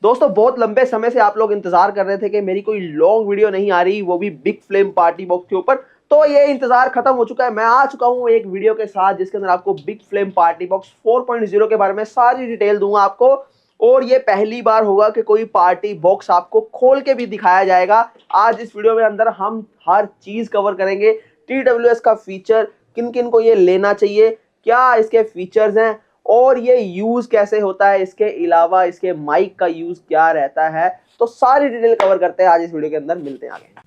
दोस्तों बहुत लंबे समय से आप लोग इंतजार कर रहे थे कि मेरी कोई लॉन्ग वीडियो नहीं आ रही, वो भी बिग फ्लेम पार्टी बॉक्स के ऊपर। तो ये इंतजार खत्म हो चुका है। मैं आ चुका हूँ एक वीडियो के साथ जिसके अंदर आपको बिग फ्लेम पार्टी बॉक्स 4.0 के बारे में सारी डिटेल दूंगा आपको। और ये पहली बार होगा कि कोई पार्टी बॉक्स आपको खोल के भी दिखाया जाएगा। आज इस वीडियो में अंदर हम हर चीज कवर करेंगे। TWS का फीचर, किन किन को ये लेना चाहिए, क्या इसके फीचर्स हैं और ये यूज कैसे होता है, इसके अलावा इसके माइक का यूज क्या रहता है। तो सारी डिटेल कवर करते हैं आज इस वीडियो के अंदर। मिलते हैं आगे।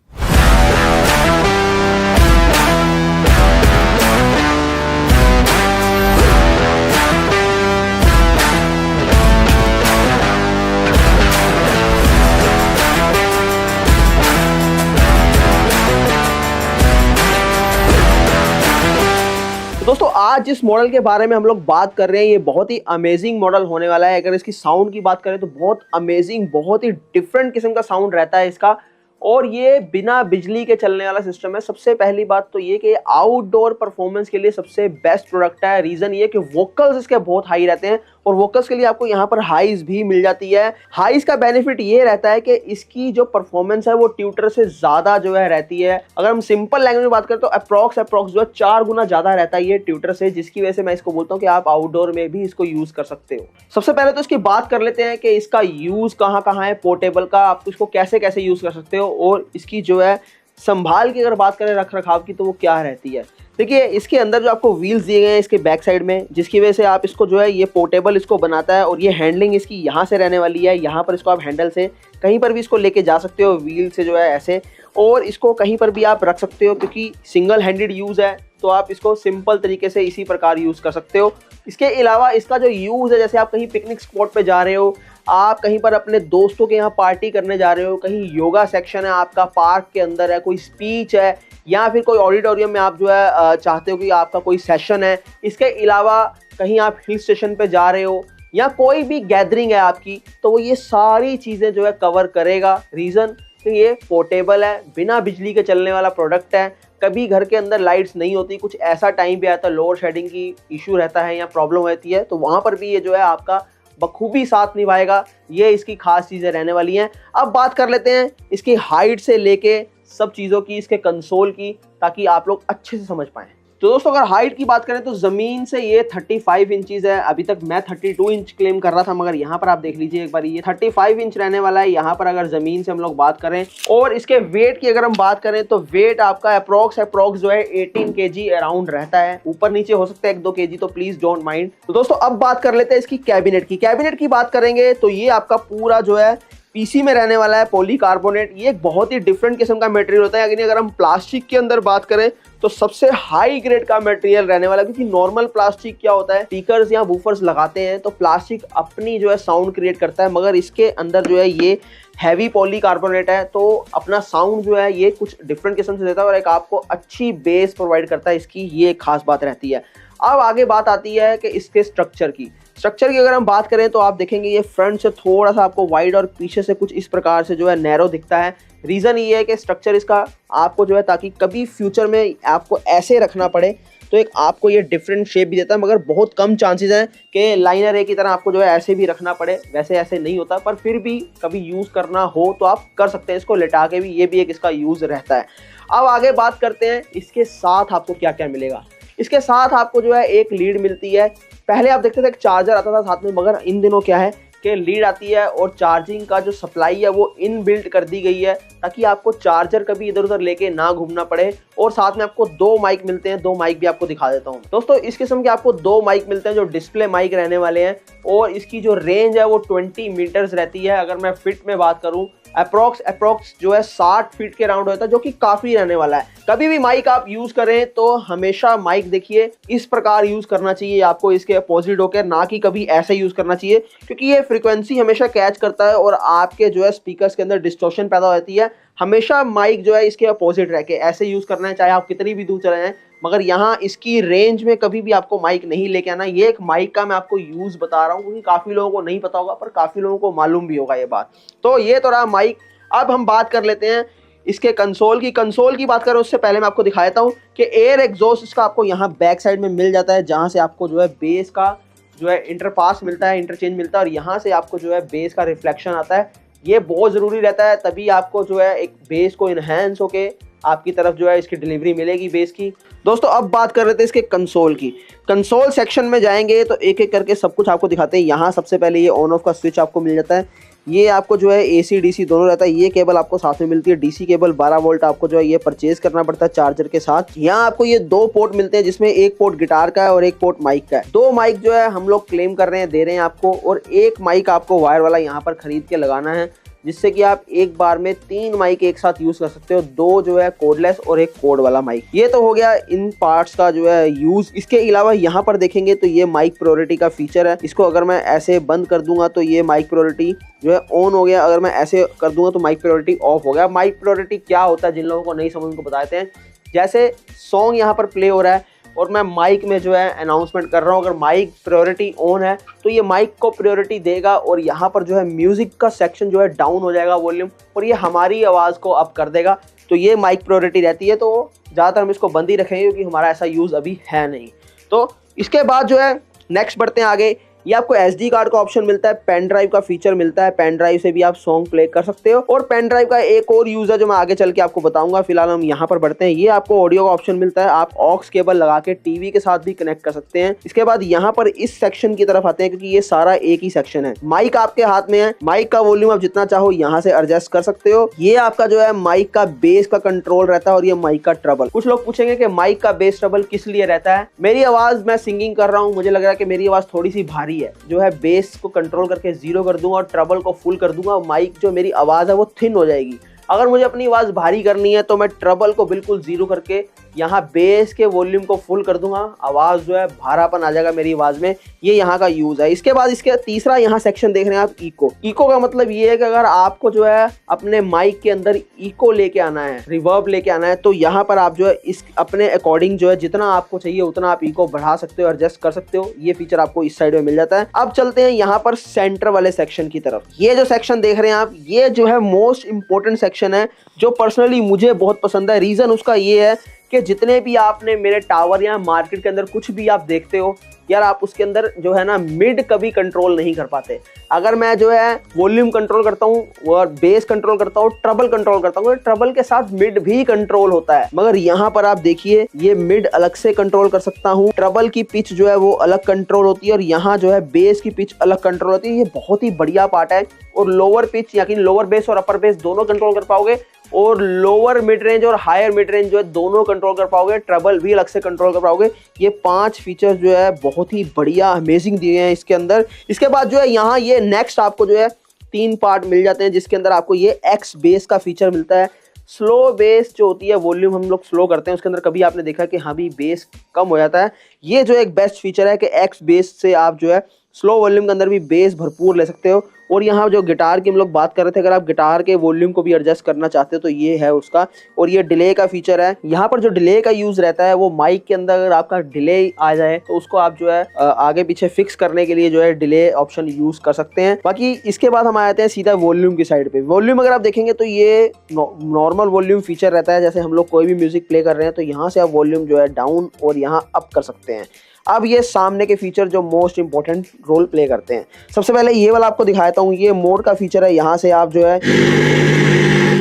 दोस्तों आज जिस मॉडल के बारे में हम लोग बात कर रहे हैं ये बहुत ही अमेजिंग मॉडल होने वाला है। अगर इसकी साउंड की बात करें तो बहुत अमेजिंग, बहुत ही डिफरेंट किस्म का साउंड रहता है इसका। और ये बिना बिजली के चलने वाला सिस्टम है। सबसे पहली बात तो ये कि आउटडोर परफॉर्मेंस के लिए सबसे बेस्ट प्रोडक्ट है। रीजन ये कि वोकल्स इसके बहुत हाई रहते हैं और वोकल्स के लिए आपको यहाँ पर हाइज भी मिल जाती है। हाइज का बेनिफिट ये रहता है कि इसकी जो परफॉर्मेंस है वो ट्यूटर से ज्यादा जो है रहती है। अगर हम सिंपल लैंग्वेज में बात करें तो अप्रॉक्स जो है 4 गुना ज्यादा रहता है ये ट्यूटर से, जिसकी वजह से मैं इसको बोलता हूँ कि आप आउटडोर में भी इसको यूज कर सकते हो। सबसे पहले तो इसकी बात कर लेते हैं कि इसका यूज कहाँ कहाँ है। पोर्टेबल का आप इसको कैसे कैसे यूज कर सकते हो और इसकी जो है संभाल की अगर बात करें रख रखाव की तो वो क्या रहती है। देखिए इसके अंदर जो आपको व्हील्स दिए गए हैं इसके बैक साइड में, जिसकी वजह से आप इसको जो है ये पोर्टेबल इसको बनाता है। और ये हैंडलिंग इसकी यहाँ से रहने वाली है। यहाँ पर इसको आप हैंडल से कहीं पर भी इसको लेके जा सकते हो, व्हील से जो है ऐसे, और इसको कहीं पर भी आप रख सकते हो क्योंकि सिंगल हैंडेड यूज़ है तो आप इसको सिंपल तरीके से इसी प्रकार यूज़ कर सकते हो। इसके अलावा इसका जो यूज़ है, जैसे आप कहीं पिकनिक स्पॉट पे जा रहे हो, आप कहीं पर अपने दोस्तों के यहाँ पार्टी करने जा रहे हो, कहीं योगा सेक्शन है आपका, पार्क के अंदर है, कोई स्पीच है या फिर कोई ऑडिटोरियम में आप जो है चाहते हो कि आपका कोई सेशन है। इसके अलावा कहीं आप हिल स्टेशन पे जा रहे हो या कोई भी गैदरिंग है आपकी, तो वो ये सारी चीज़ें जो है कवर करेगा। रीज़न कि ये पोर्टेबल है, बिना बिजली के चलने वाला प्रोडक्ट है। कभी घर के अंदर लाइट्स नहीं होती, कुछ ऐसा टाइम भी आता है लोड शेडिंग की इशू रहता है या प्रॉब्लम होती है, तो वहाँ पर भी ये जो है आपका बखूबी साथ निभाएगा। ये इसकी खास चीज़ें रहने वाली हैं। अब बात कर लेते हैं इसकी हाइट से लेके सब चीज़ों की, इसके कंसोल की, ताकि आप लोग अच्छे से समझ पाएँ। तो दोस्तों अगर हाइट की बात करें तो ज़मीन से ये 35 इंचज़ है। अभी तक मैं 32 इंच क्लेम कर रहा था, मगर यहाँ पर आप देख लीजिए एक बार, ये 35 इंच रहने वाला है यहाँ पर अगर ज़मीन से हम लोग बात करें। और इसके वेट की अगर हम बात करें तो वेट आपका अप्रॉक्स जो है 18 kg अराउंड रहता है। ऊपर नीचे हो सकता है 1-2 kg, तो प्लीज़ डोंट माइंड। तो दोस्तों अब बात कर लेते हैं इसकी कैबिनेट की बात करेंगे तो ये आपका पूरा जो है पीसी में रहने वाला है पॉलीकार्बोनेट। ये एक बहुत ही डिफरेंट किस्म का मटेरियल होता है। अगर हम प्लास्टिक के अंदर बात करें तो सबसे हाई ग्रेड का मटेरियल रहने वाला है, क्योंकि नॉर्मल प्लास्टिक क्या होता है, स्पीकर्स या वूफर्स लगाते हैं तो प्लास्टिक अपनी जो है साउंड क्रिएट करता है, मगर इसके अंदर जो है ये हैवी पॉलीकार्बोनेट है तो अपना साउंड जो है ये कुछ डिफरेंट किस्म से देता है और एक आपको अच्छी बेस प्रोवाइड करता है। इसकी ये एक खास बात रहती है। अब आगे बात आती है कि इसके स्ट्रक्चर की अगर हम बात करें तो आप देखेंगे ये फ्रंट से थोड़ा सा आपको वाइड और पीछे से कुछ इस प्रकार से जो है नैरो दिखता है। रीज़न ये है कि स्ट्रक्चर इसका आपको जो है, ताकि कभी फ्यूचर में आपको ऐसे रखना पड़े तो एक आपको ये डिफरेंट शेप भी देता है, मगर बहुत कम चांसेस हैं कि लाइनर ए की तरह आपको जो है ऐसे भी रखना पड़े। वैसे ऐसे नहीं होता, पर फिर भी कभी यूज़ करना हो तो आप कर सकते हैं इसको लेटा के भी, ये भी एक इसका यूज़ रहता है। अब आगे बात करते हैं इसके साथ आपको क्या क्या मिलेगा। इसके साथ आपको जो है एक लीड मिलती है। पहले आप देखते थे एक चार्जर आता था साथ में, मगर इन दिनों क्या है कि लीड आती है और चार्जिंग का जो सप्लाई है वो इनबिल्ट कर दी गई है, ताकि आपको चार्जर कभी इधर उधर लेके ना घूमना पड़े। और साथ में आपको 2 माइक मिलते हैं। 2 माइक भी आपको दिखा देता हूँ दोस्तों। इस किस्म के आपको 2 माइक मिलते हैं जो डिस्प्ले माइक रहने वाले हैं और इसकी जो रेंज है वो 20 मीटर्स रहती है। अगर मैं फिट में बात करूँ अप्रॉक्स जो है 60 फीट के राउंड होता है, जो कि काफ़ी रहने वाला है। कभी भी माइक आप यूज़ करें तो हमेशा माइक देखिए इस प्रकार यूज़ करना चाहिए आपको, इसके अपोजिट होकर, ना कि कभी ऐसे यूज़ करना चाहिए, क्योंकि ये फ्रीक्वेंसी हमेशा कैच करता है और आपके जो है स्पीकर्स के अंदर डिस्टॉर्शन पैदा होती है। हमेशा माइक जो है इसके अपोजिट रह के ऐसे यूज़ करना है, चाहे आप कितनी भी दूर चले जाएं। मगर यहाँ इसकी रेंज में कभी भी आपको माइक नहीं लेके आना। ये एक माइक का मैं आपको यूज़ बता रहा हूँ क्योंकि काफ़ी लोगों को नहीं पता होगा, पर काफ़ी लोगों को मालूम भी होगा ये बात। तो ये तो रहा माइक। अब हम बात कर लेते हैं इसके कंसोल की बात करें उससे पहले मैं आपको दिखा देता हूँ कि एयर एग्जॉस्ट इसका आपको यहाँ बैक साइड में मिल जाता है, जहाँ से आपको जो है बेस का जो है इंटरपास मिलता है, इंटरचेंज मिलता है और यहाँ से आपको जो है बेस का रिफ्लेक्शन आता है। ये बहुत ज़रूरी रहता है, तभी आपको जो है एक बेस को इन्हेंस होके आपकी तरफ जो है इसकी डिलीवरी मिलेगी बेस की। दोस्तों अब बात कर रहे थे इसके कंसोल की। कंसोल सेक्शन में जाएंगे तो एक एक करके सब कुछ आपको दिखाते हैं। यहाँ सबसे पहले ये ऑन ऑफ का स्विच आपको मिल जाता है। ये आपको जो है AC DC दोनों रहता है। ये केबल आपको साथ में मिलती है, DC केबल 12 वोल्ट आपको जो है ये परचेज करना पड़ता है चार्जर के साथ। यहाँ आपको ये 2 पोर्ट मिलते हैं, जिसमें एक पोर्ट गिटार का है और एक पोर्ट माइक का है। 2 माइक जो है हम लोग क्लेम कर रहे हैं, दे रहे हैं आपको, और एक माइक आपको वायर वाला यहाँ पर खरीद के लगाना है, जिससे कि आप एक बार में 3 माइक एक साथ यूज कर सकते हो। 2 जो है कोडलेस और एक कोड वाला माइक। ये तो हो गया इन पार्ट्स का जो है यूज। इसके अलावा यहाँ पर देखेंगे तो ये माइक प्रायोरिटी का फीचर है। इसको अगर मैं ऐसे बंद कर दूंगा तो ये माइक प्रायोरिटी जो है ऑन हो गया, अगर मैं ऐसे कर दूंगा तो माइक प्रायोरिटी ऑफ हो गया। माइक प्रायोरिटी क्या होता है, जिन लोगों को नहीं समझ उनको बताते हैं। जैसे सॉन्ग यहाँ पर प्ले हो रहा है और मैं माइक में जो है अनाउंसमेंट कर रहा हूँ, अगर माइक प्रायोरिटी ऑन है तो ये माइक को प्रायोरिटी देगा और यहाँ पर जो है म्यूजिक का सेक्शन जो है डाउन हो जाएगा वॉल्यूम, और ये हमारी आवाज़ को अप कर देगा। तो ये माइक प्रायोरिटी रहती है, तो ज़्यादातर हम इसको बंद ही रखेंगे क्योंकि हमारा ऐसा यूज़ अभी है नहीं। तो इसके बाद जो है नेक्स्ट बढ़ते हैं आगे। ये आपको SD कार्ड का ऑप्शन मिलता है, पेन ड्राइव का फीचर मिलता है। पेन ड्राइव से भी आप सॉन्ग प्ले कर सकते हो। और पेन ड्राइव का एक और यूज है जो मैं आगे चल के आपको बताऊंगा। फिलहाल हम यहाँ पर बढ़ते हैं। ये आपको ऑडियो का ऑप्शन मिलता है, आप ऑक्स केबल लगा के टीवी के साथ भी कनेक्ट कर सकते हैं। इसके बाद यहाँ पर इस सेक्शन की तरफ आते हैं, क्योंकि ये सारा एक ही सेक्शन है। माइक आपके हाथ में है, माइक का वॉल्यूम आप जितना चाहो यहाँ से एडजस्ट कर सकते हो। ये आपका जो है माइक का बेस का कंट्रोल रहता है और ये माइक का ट्रबल। कुछ लोग पूछेंगे कि माइक का बेस ट्रबल किस लिए रहता है। मेरी आवाज, मैं सिंगिंग कर रहा हूँ, मुझे लग रहा है कि मेरी आवाज थोड़ी सी भारी है, जो है बेस को कंट्रोल करके 0 कर दूंगा और ट्रबल को फुल कर दूंगा, माइक जो मेरी आवाज है वो थिन हो जाएगी। अगर मुझे अपनी आवाज भारी करनी है तो मैं ट्रबल को बिल्कुल 0 करके यहाँ बेस के वॉल्यूम को फुल कर दूंगा, आवाज जो है भारापन आ जाएगा मेरी आवाज में। ये यहाँ का यूज है। इसके बाद इसके तीसरा यहाँ सेक्शन देख रहे हैं आप, इको। इको का मतलब ये है कि अगर आपको जो है अपने माइक के अंदर इको लेके आना है, रिवर्ब लेके आना है, तो यहाँ पर आप जो है इस अपने अकॉर्डिंग जो है जितना आपको चाहिए उतना आप इको बढ़ा सकते हो, एडजस्ट कर सकते हो। ये फीचर आपको इस साइड में मिल जाता है। अब चलते हैं यहाँ पर सेंटर वाले सेक्शन की तरफ। ये जो सेक्शन देख रहे हैं आप, ये जो है मोस्ट इंपॉर्टेंट सेक्शन है, जो पर्सनली मुझे बहुत पसंद है। रीजन उसका ये है कि जितने भी आपने मेरे टावर या मार्केट के अंदर कुछ भी आप देखते हो यार, आप उसके अंदर जो है ना मिड कभी कंट्रोल नहीं कर पाते। अगर मैं जो है वॉल्यूम कंट्रोल करता हूँ और बेस कंट्रोल करता हूँ, ट्रबल कंट्रोल करता हूँ, ट्रबल के साथ मिड भी कंट्रोल होता है। मगर यहाँ पर आप देखिए, ये मिड अलग से कंट्रोल कर सकता हूँ, ट्रबल की पिच जो है वो अलग कंट्रोल होती है और यहाँ जो है बेस की पिच अलग कंट्रोल होती है। ये बहुत ही बढ़िया पार्ट है। और लोअर पिच, यानी लोअर बेस और अपर बेस दोनों कंट्रोल कर पाओगे, और लोअर मिड रेंज और हायर मिड रेंज जो है दोनों कंट्रोल कर पाओगे, ट्रबल भी अलग से कंट्रोल कर पाओगे। ये 5 फीचर जो है बहुत ही बढ़िया अमेजिंग दिए हैं इसके अंदर। इसके बाद जो है यहाँ ये नेक्स्ट आपको जो है 3 पार्ट मिल जाते हैं, जिसके अंदर आपको ये एक्स बेस का फीचर मिलता है। स्लो बेस जो होती है, वॉल्यूम हम लोग स्लो करते हैं, उसके अंदर कभी आपने देखा कि हाँ भी बेस कम हो जाता है। ये जो एक बेस्ट फीचर है कि एक्स बेस से आप जो है स्लो वॉल्यूम के अंदर भी बेस भरपूर ले सकते हो। और यहाँ जो गिटार की हम लोग बात कर रहे थे, अगर आप गिटार के वॉल्यूम को भी एडजस्ट करना चाहते हो तो ये है उसका। और ये डिले का फीचर है। यहाँ पर जो डिले का यूज रहता है वो माइक के अंदर अगर आपका डिले आ जाए तो उसको आप जो है आगे पीछे फिक्स करने के लिए जो है डिले ऑप्शन यूज कर सकते हैं। बाकी इसके बाद हम आते हैं सीधा वॉल्यूम की साइड पे। वॉल्यूम अगर आप देखेंगे तो ये नॉर्मल वॉल्यूम फीचर रहता है। जैसे हम लोग कोई भी म्यूजिक प्ले कर रहे हैं तो यहाँ से आप वॉल्यूम जो है डाउन और यहाँ अप कर सकते हैं। अब ये सामने के फीचर जो मोस्ट इंपॉर्टेंट रोल प्ले करते हैं, सबसे पहले ये वाला आपको दिखाता हूँ। ये मोड का फीचर है। यहाँ से आप जो है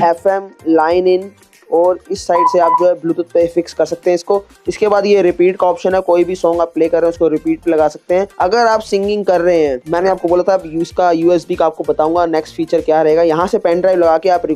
FM लाइन इन और इस साइड से आप जो है ब्लूटूथ पे फिक्स कर सकते हैं इसको। इसके बाद ये रिपीट का ऑप्शन है, कोई भी सॉन्ग आप प्ले कर रहे हैं उसको रिपीट पे लगा सकते हैं। अगर आप सिंगिंग कर रहे हैं, मैंने आपको बोला था इसका USB का आपको बताऊंगा नेक्स्ट फीचर क्या रहेगा। यहाँ से पेन ड्राइव लगा के आप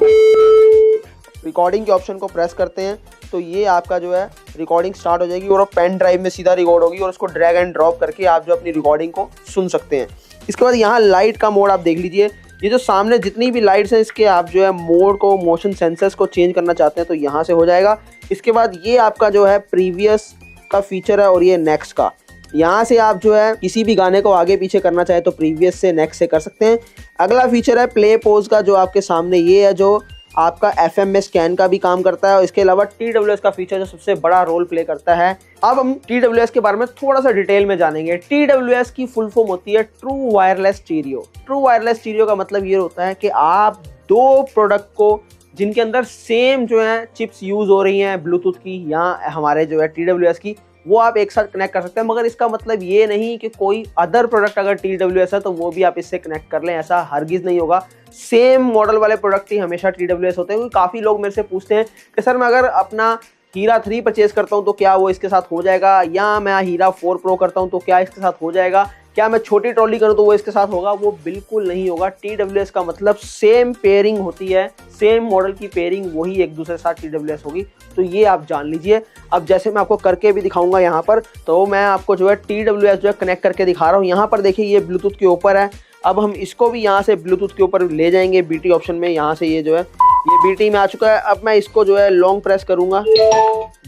रिकॉर्डिंग के ऑप्शन को प्रेस करते हैं तो ये आपका जो है रिकॉर्डिंग स्टार्ट हो जाएगी और पेन ड्राइव में सीधा रिकॉर्ड होगी और उसको ड्रैग एंड ड्रॉप करके आप जो अपनी रिकॉर्डिंग को सुन सकते हैं। इसके बाद यहाँ लाइट का मोड आप देख लीजिए। ये जो सामने जितनी भी लाइट्स हैं इसके आप जो है मोड को, मोशन सेंसर्स को चेंज करना चाहते हैं तो यहाँ से हो जाएगा। इसके बाद ये आपका जो है प्रीवियस का फीचर है और ये नेक्स्ट का। यहाँ से आप जो है किसी भी गाने को आगे पीछे करना चाहे तो प्रीवियस से नेक्स्ट से कर सकते हैं। अगला फीचर है प्ले पोज का, जो आपके सामने ये है, जो आपका FM में स्कैन का भी काम करता है। और इसके अलावा TWS का फीचर जो सबसे बड़ा रोल प्ले करता है। अब हम TWS के बारे में थोड़ा सा डिटेल में जानेंगे। TWS की फुल फॉर्म होती है true wireless stereo. True wireless stereo का मतलब ये होता है कि आप 2 प्रोडक्ट को जिनके अंदर सेम जो है चिप्स यूज हो रही हैं ब्लूटूथ की या हमारे जो है TWS की, वो आप एक साथ कनेक्ट कर सकते हैं। मगर इसका मतलब ये नहीं कि कोई अदर प्रोडक्ट अगर TWS है तो वो भी आप इससे कनेक्ट कर लें, ऐसा हरगिज़ नहीं होगा। सेम मॉडल वाले प्रोडक्ट ही हमेशा TWS होते हैं। क्योंकि काफ़ी लोग मेरे से पूछते हैं कि सर मैं अगर अपना हीरा 3 परचेज करता हूं तो क्या वो इसके साथ हो जाएगा, या मैं हीरा 4 प्रो करता हूं तो क्या इसके साथ हो जाएगा, क्या मैं छोटी ट्रॉली करूं तो वो इसके साथ होगा? वो बिल्कुल नहीं होगा। TWS का मतलब सेम पेयरिंग होती है, सेम मॉडल की पेयरिंग वही एक दूसरे के साथ TWS होगी, तो ये आप जान लीजिए। अब जैसे मैं आपको करके भी दिखाऊंगा यहाँ पर, तो मैं आपको जो है TWS जो है कनेक्ट करके दिखा रहा हूँ। यहाँ पर देखिए ये ब्लूटूथ के ऊपर है। अब हम इसको भी यहाँ से ब्लूटूथ के ऊपर ले जाएंगे BT ऑप्शन में। यहाँ से ये जो है ये BT में आ चुका है। अब मैं इसको जो है लॉन्ग प्रेस करूंगा,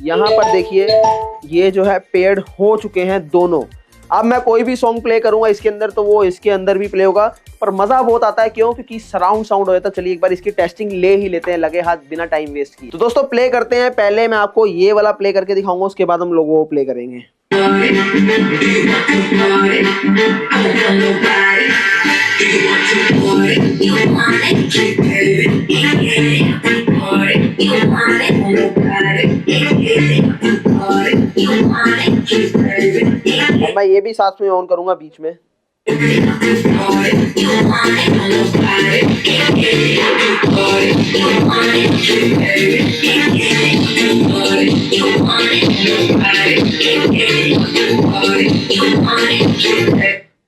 यहाँ पर देखिए ये जो है पेयर्ड हो चुके हैं दोनों। अब मैं कोई भी सॉन्ग प्ले करूंगा इसके अंदर तो वो इसके अंदर भी प्ले होगा, पर मजा बहुत आता है। क्यों? क्योंकि सराउंड साउंड हो जाता है। चलिए एक बार इसकी टेस्टिंग ले ही लेते हैं लगे हाथ, बिना टाइम वेस्ट किए। तो दोस्तों प्ले करते हैं। पहले मैं आपको ये वाला प्ले करके दिखाऊंगा, उसके बाद हम लोग वो प्ले करेंगे। अब मैं ये भी साथ में ऑन करूंगा बीच में।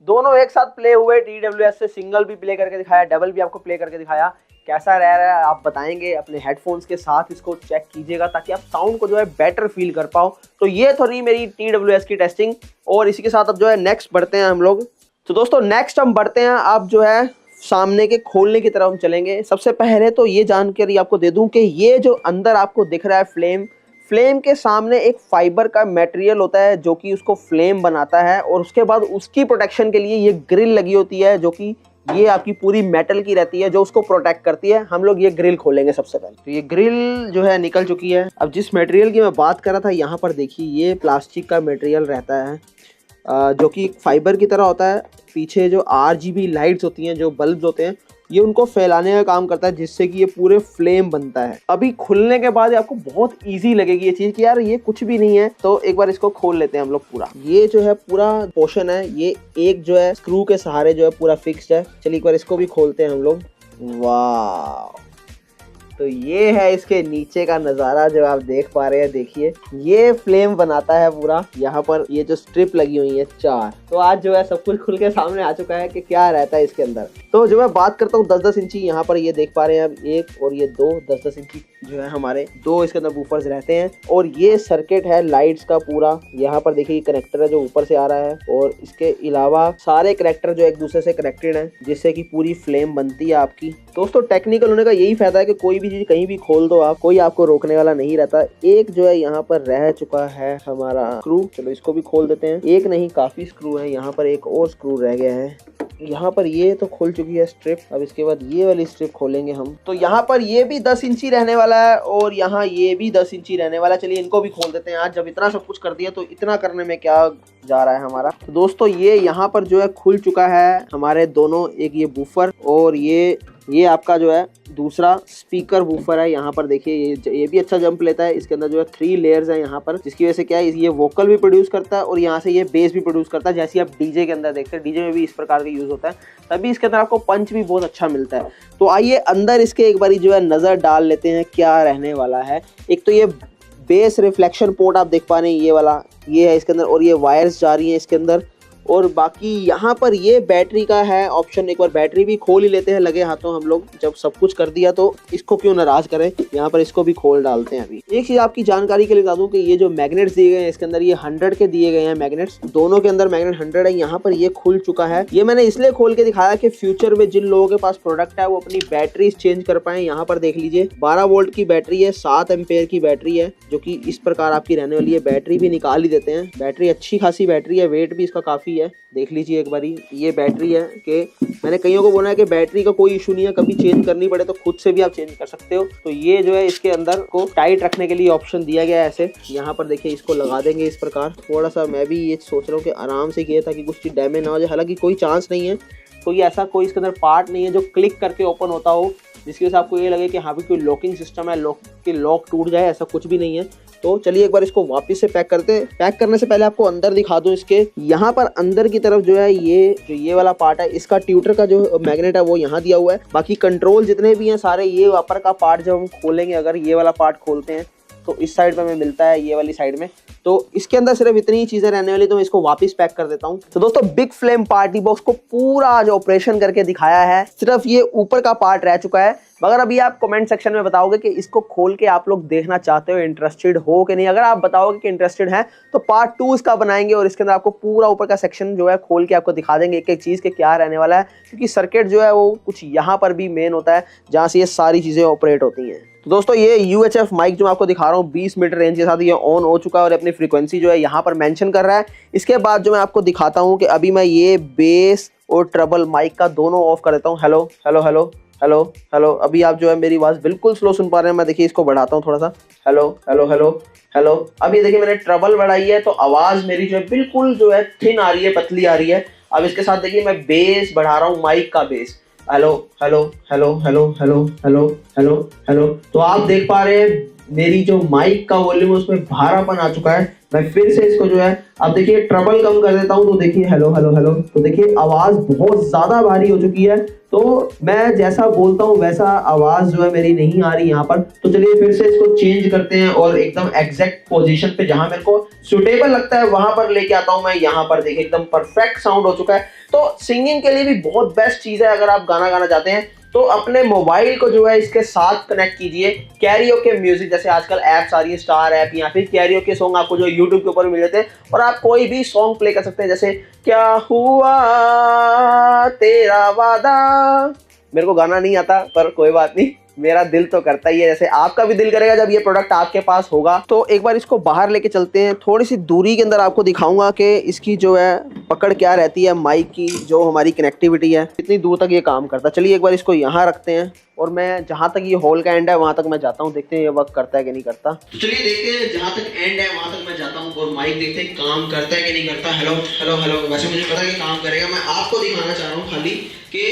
दोनों एक साथ प्ले हुए। TWS से सिंगल भी प्ले करके दिखाया, डबल भी आपको प्ले करके दिखाया। कैसा रह रहा है आप बताएंगे, अपने हेडफोन्स के साथ इसको चेक कीजिएगा ताकि आप साउंड को जो है बेटर फील कर पाओ। तो ये थोड़ी मेरी TWS की टेस्टिंग, और इसी के साथ अब जो है नेक्स्ट बढ़ते हैं हम लोग। तो दोस्तों नेक्स्ट हम बढ़ते हैं, अब जो है सामने के खोलने की तरफ हम चलेंगे। सबसे पहले तो ये जानकारी आपको दे दूं कि ये जो अंदर आपको दिख रहा है फ्लेम के सामने एक फाइबर का मटेरियल होता है जो कि उसको फ्लेम बनाता है, और उसके बाद उसकी प्रोटेक्शन के लिए ये ग्रिल लगी होती है जो कि ये आपकी पूरी मेटल की रहती है जो उसको प्रोटेक्ट करती है। हम लोग ये ग्रिल खोलेंगे सबसे पहले। तो ये ग्रिल जो है निकल चुकी है। अब जिस मटेरियल की मैं बात कर रहा था, यहाँ पर देखिए ये प्लास्टिक का मटेरियल रहता है जो कि फाइबर की तरह होता है। पीछे जो RGB लाइट्स होती हैं, जो बल्ब्स होते हैं, ये उनको फैलाने का काम करता है जिससे कि ये पूरे फ्लेम बनता है। अभी खुलने के बाद आपको बहुत इजी लगेगी ये चीज़ कि यार ये कुछ भी नहीं है। तो एक बार इसको खोल लेते हैं हम लोग पूरा। ये जो है पूरा पोर्शन है, ये एक जो है स्क्रू के सहारे जो है पूरा फिक्स्ड है। चलिए एक बार इसको भी खोलते हैं हम लोग। वाह, तो ये है इसके नीचे का नज़ारा जो आप देख पा रहे हैं। देखिए ये फ्लेम बनाता है पूरा। यहाँ पर ये जो स्ट्रिप लगी हुई है 4, तो आज जो है सब कुछ खुल के सामने आ चुका है कि क्या रहता है इसके अंदर। तो जो मैं बात करता हूँ 10-10 इंची, यहाँ पर ये देख पा रहे हैं आप, एक और ये 2 10-10 इंची जो है हमारे 2 इसके अंदर वूफर्स रहते हैं। और ये सर्किट है लाइट्स का पूरा। यहाँ पर देखिए कनेक्टर है जो ऊपर से आ रहा है, और इसके अलावा सारे कनेक्टर जो एक दूसरे से कनेक्टेड हैं जिससे कि पूरी फ्लेम बनती है आपकी। दोस्तों टेक्निकल होने का यही फायदा है कि कोई भी चीज कहीं भी खोल दो आप, कोई आपको रोकने वाला नहीं रहता। एक जो है यहाँ पर रह चुका है हमारा स्क्रू, चलो इसको भी खोल देते हैं। एक नहीं काफी स्क्रू है, यहाँ पर एक और स्क्रू रह गया है। यहाँ पर ये तो खुल चुकी है स्ट्रिप। अब इसके बाद ये वाली स्ट्रिप खोलेंगे हम। तो यहाँ पर ये भी 10 इंची रहने वाला है, और यहाँ ये भी 10 इंची रहने वाला है। चलिए इनको भी खोल देते हैं। आज जब इतना सब कुछ कर दिया तो इतना करने में क्या जा रहा है हमारा। तो दोस्तों ये यहाँ पर जो है खुल चुका है हमारे दोनों, एक ये बूफर और ये आपका जो है दूसरा स्पीकर वूफर है। यहाँ पर देखिए ये भी अच्छा जंप लेता है। इसके अंदर जो है 3 लेयर्स है यहाँ पर, जिसकी वजह से क्या है ये वोकल भी प्रोड्यूस करता है और यहाँ से ये बेस भी प्रोड्यूस करता है। जैसे आप डीजे के अंदर देखते हैं, डीजे में भी इस प्रकार का यूज होता है, तभी इसके अंदर आपको पंच भी बहुत अच्छा मिलता है। तो आइए अंदर इसके एक बारी जो है नजर डाल लेते हैं क्या रहने वाला है। एक तो ये बेस रिफ्लेक्शन पोर्ट आप देख पा रहे हैं, ये वाला ये है इसके अंदर, और ये वायर्स जा रही हैं इसके अंदर। और बाकी यहाँ पर ये बैटरी का है ऑप्शन। एक बार बैटरी भी खोल ही लेते हैं लगे हाथों हम लोग। जब सब कुछ कर दिया तो इसको क्यों नाराज करें, यहाँ पर इसको भी खोल डालते हैं। अभी एक चीज आपकी जानकारी के लिए बता दूं कि ये जो मैग्नेट्स दिए गए हैं इसके अंदर, ये 100 के दिए गए हैं मैग्नेट्स। दोनों के अंदर मैग्नेट 100 है। यहाँ पर ये खुल चुका है। ये मैंने इसलिए खोल के दिखाया कि फ्यूचर में जिन लोगों के पास प्रोडक्ट है वो अपनी बैटरी चेंज कर पाए। यहाँ पर देख लीजिए 12 वोल्ट की बैटरी है, 7 एम्पेयर की बैटरी है, जो कि इस प्रकार आपकी रहने वाली है। बैटरी भी निकाल ही देते हैं। बैटरी अच्छी खासी बैटरी है, वेट भी इसका काफी है। देख लीजिए एक बारी, ये बैटरी है कि मैंने कईयों को बोला है कि बैटरी का कोई इशू नहीं है, कभी चेंज करनी पड़े तो खुद से भी आप चेंज कर सकते हो। तो ये जो है इसके अंदर को टाइट रखने के लिए ऑप्शन दिया गया है ऐसे। यहाँ पर देखिए इसको लगा देंगे इस प्रकार। थोड़ा सा मैं भी ये सोच रहा हूँ कि आराम से किया ताकि कुछ चीज डैमेज ना हो जाए। हालांकि कोई चांस नहीं है, कोई ऐसा कोई इसके अंदर पार्ट नहीं है जो क्लिक करके ओपन होता हो जिसकी वजह से आपको ये लगे कि हाँ भी कोई लॉकिंग सिस्टम है, लॉक टूट जाए, ऐसा कुछ भी नहीं है। तो चलिए एक बार इसको वापस से पैक करते हैं। पैक करने से पहले आपको अंदर दिखा दूं इसके, यहाँ पर अंदर की तरफ जो है ये वाला पार्ट है, इसका ट्यूटर का जो मैग्नेट है वो यहाँ दिया हुआ है। बाकी कंट्रोल जितने भी हैं सारे ये अपर का पार्ट जब हम खोलेंगे, अगर ये वाला पार्ट खोलते हैं तो इस साइड पे हमें मिलता है, ये वाली साइड में। तो इसके अंदर सिर्फ इतनी ही चीजें रहने वाली, तो मैं इसको वापस पैक कर देता हूँ। तो दोस्तों बिग फ्लेम पार्टी बॉक्स को पूरा आज ऑपरेशन करके दिखाया है, सिर्फ ये ऊपर का पार्ट रह चुका है। मगर अभी आप कमेंट सेक्शन में बताओगे कि इसको खोल के आप लोग देखना चाहते हो, इंटरेस्टेड हो कि नहीं। अगर आप बताओगे कि इंटरेस्टेड हैं तो पार्ट 2 इसका बनाएंगे और इसके अंदर आपको पूरा ऊपर का सेक्शन जो है खोल के आपको दिखा देंगे एक एक चीज के क्या रहने वाला है, क्योंकि सर्किट जो है वो कुछ यहाँ पर भी मेन होता है जहाँ से ये सारी चीजें ऑपरेट होती हैं। तो दोस्तों ये UHF माइक जो मैं आपको दिखा रहा हूँ 20 मीटर रेंज के साथ ये ऑन हो चुका है और अपनी फ्रीक्वेंसी जो है यहाँ पर मेंशन कर रहा है। इसके बाद जो मैं आपको दिखाता हूँ कि अभी मैं ये बेस और ट्रबल माइक का दोनों ऑफ कर देता हूँ। Hello hello hello hello hello, अभी आप जो है मेरी आवाज़ बिल्कुल स्लो सुन पा रहे हैं। मैं देखिए इसको बढ़ाता हूँ थोड़ा सा। हेलो हेलो हेलो हेलो, अभी देखिए मैंने ट्रबल बढ़ाई है तो आवाज़ मेरी जो है बिल्कुल जो है थिन आ रही है, पतली आ रही है। अब इसके साथ देखिए मैं बेस बढ़ा रहा हूँ, माइक का base. Hello hello hello hello hello hello hello hello, तो आप देख पा रहे हैं मेरी जो माइक का वॉल्यूम है उसमें भारापन आ चुका है। मैं फिर से इसको जो है अब देखिए ट्रबल कम कर देता हूं, तो देखिए हेलो हेलो हेलो, तो देखिए आवाज बहुत ज्यादा भारी हो चुकी है। तो मैं जैसा बोलता हूं वैसा आवाज जो है मेरी नहीं आ रही यहाँ पर। तो चलिए फिर से इसको चेंज करते हैं और एकदम एग्जैक्ट पोजीशन पे जहां मेरे को सुटेबल लगता है वहां पर लेके आता हूं मैं। यहाँ पर देखिए एकदम परफेक्ट साउंड हो चुका है। तो सिंगिंग के लिए भी बहुत बेस्ट चीज है। अगर आप गाना गाना चाहते हैं तो अपने मोबाइल को जो है इसके साथ कनेक्ट कीजिए। कैरियोके म्यूजिक जैसे आजकल ऐप्स आ रही है, स्टार ऐप, या फिर कैरियोके सॉन्ग आपको जो यूट्यूब के ऊपर मिल जाते हैं और आप कोई भी सॉन्ग प्ले कर सकते हैं। जैसे क्या हुआ तेरा वादा, मेरे को गाना नहीं आता पर कोई बात नहीं, मेरा दिल तो करता ही है। जैसे आपका भी दिल करेगा जब ये प्रोडक्ट आपके पास होगा। तो एक बार इसको बाहर लेके चलते हैं, थोड़ी सी दूरी के अंदर आपको दिखाऊंगा कि इसकी जो है पकड़ क्या रहती है, माइक की जो हमारी कनेक्टिविटी है कितनी दूर तक ये काम करता है। चलिए एक बार इसको यहाँ रखते हैं और मैं जहाँ तक ये होल का एंड है वहाँ तक मैं जाता हूँ, देखते हैं ये वर्क करता है कि नहीं करता। तो चलिए देखते हैं, जहाँ तक एंड है वहाँ तक मैं जाता हूँ और माइक देखते हैं काम करता है कि नहीं करता। हेलो हेलो हेलो, वैसे मुझे पता है कि काम करेगा। मैं आपको दिखाना चाह रहा हूँ खाली कि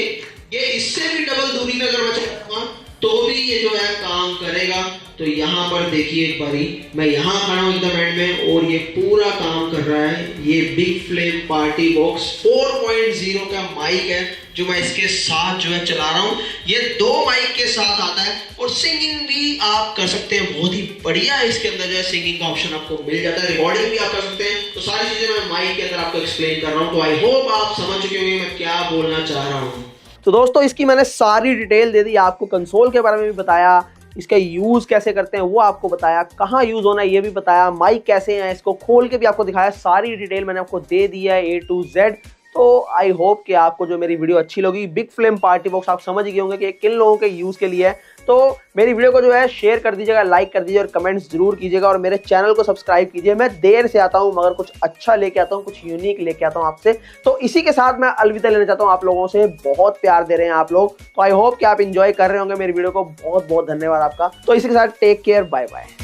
ये इससे भी डबल दूरी में अगर मैं चलूँगा तो भी ये जो है काम करेगा। तो यहाँ पर देखिए एक बारी मैं यहाँ खड़ा हूँ एकदम एंड में और ये पूरा काम कर रहा है। ये बिग फ्लेम पार्टी बॉक्स 4.0 का माइक है जो मैं इसके साथ जो है चला रहा हूँ। ये 2 माइक के साथ आता है और सिंगिंग भी आप कर सकते हैं। बहुत ही बढ़िया है, इसके अंदर जो है सिंगिंग का ऑप्शन आपको मिल जाता है, रिकॉर्डिंग भी आप कर सकते हैं। तो सारी चीजें मैं माइक के अंदर आपको एक्सप्लेन कर रहा हूँ। तो आई होप आप समझ चुके होंगे मैं क्या बोलना चाह रहा हूँ। तो दोस्तों इसकी मैंने सारी डिटेल दे दी, आपको कंसोल के बारे में भी बताया, इसका यूज़ कैसे करते हैं वो आपको बताया, कहाँ यूज़ होना है ये भी बताया, माइक कैसे हैं इसको खोल के भी आपको दिखाया। सारी डिटेल मैंने आपको दे दी है A to Z। तो आई होप कि आपको जो मेरी वीडियो अच्छी लगी। बिग फ्लेम पार्टी बॉक्स आप समझ गए होंगे कि किन लोगों के यूज़ के लिए है। तो मेरी वीडियो को जो है शेयर कर दीजिएगा, लाइक कर दीजिए और कमेंट्स जरूर कीजिएगा और मेरे चैनल को सब्सक्राइब कीजिए। मैं देर से आता हूं मगर कुछ अच्छा लेके आता हूं, कुछ यूनिक लेके आता हूं आपसे। तो इसी के साथ मैं अलविदा लेना चाहता हूं आप लोगों से। बहुत प्यार दे रहे हैं आप लोग, तो आई होप कि आप इंजॉय कर रहे होंगे मेरी वीडियो को। बहुत बहुत धन्यवाद आपका। तो इसी के साथ टेक केयर, बाय बाय।